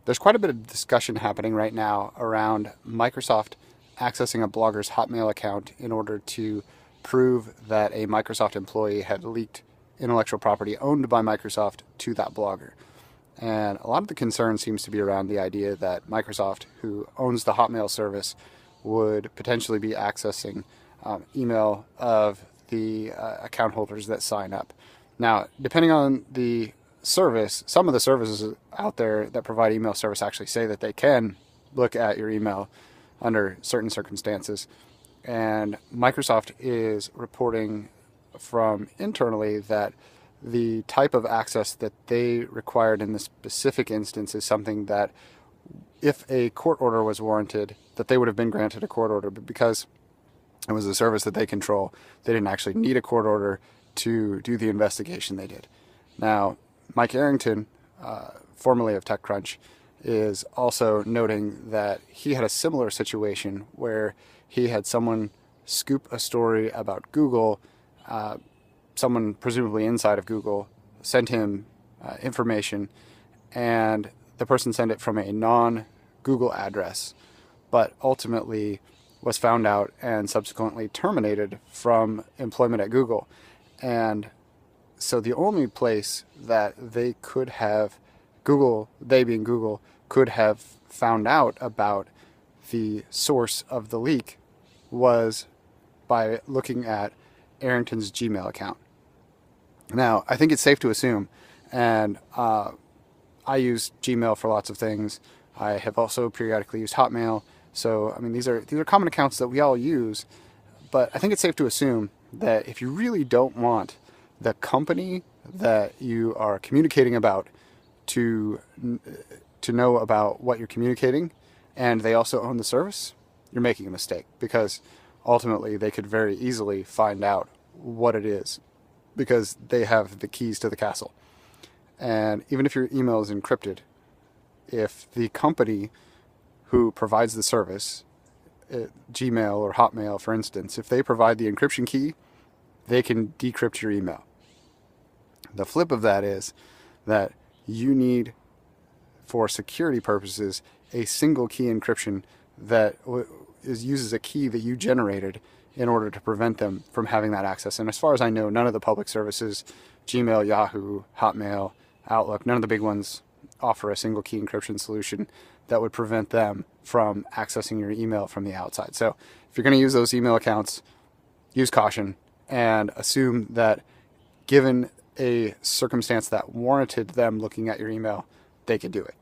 there's quite a bit of discussion happening right now around Microsoft accessing a blogger's Hotmail account in order to prove that a Microsoft employee had leaked intellectual property owned by Microsoft to that blogger. And a lot of the concern seems to be around the idea that Microsoft, who owns the Hotmail service, would potentially be accessing email of the account holders that sign up. Now, depending on the service, some of the services out there that provide email service actually say that they can look at your email under certain circumstances. And Microsoft is reporting from internally that the type of access that they required in this specific instance is something that, if a court order was warranted, that they would have been granted a court order, but because it was a service that they control, they didn't actually need a court order to do the investigation they did. Now, Mike Arrington, formerly of TechCrunch, is also noting that he had a similar situation where he had someone scoop a story about Google. Someone presumably inside of Google sent him information, and the person sent it from a non-Google address, but ultimately was found out and subsequently terminated from employment at Google. And so the only place that they could have, Google, they being Google, could have found out about the source of the leak was by looking at Arrington's Gmail account. Now, I think it's safe to assume, and I use Gmail for lots of things. I have also periodically used Hotmail. So, I mean, these are common accounts that we all use. But I think it's safe to assume that if you really don't want the company that you are communicating about to know about what you're communicating, and they also own the service, you're making a mistake, because ultimately they could very easily find out what it is, because they have the keys to the castle. And even if your email is encrypted, if the company who provides the service, Gmail or Hotmail for instance, if they provide the encryption key, they can decrypt your email. The flip of that is that you need, for security purposes, a single key encryption that uses a key that you generated in order to prevent them from having that access. And as far as I know, none of the public services, Gmail, Yahoo, Hotmail, Outlook, none of the big ones offer a single key encryption solution that would prevent them from accessing your email from the outside. So if you're going to use those email accounts, use caution and assume that given a circumstance that warranted them looking at your email, they could do it.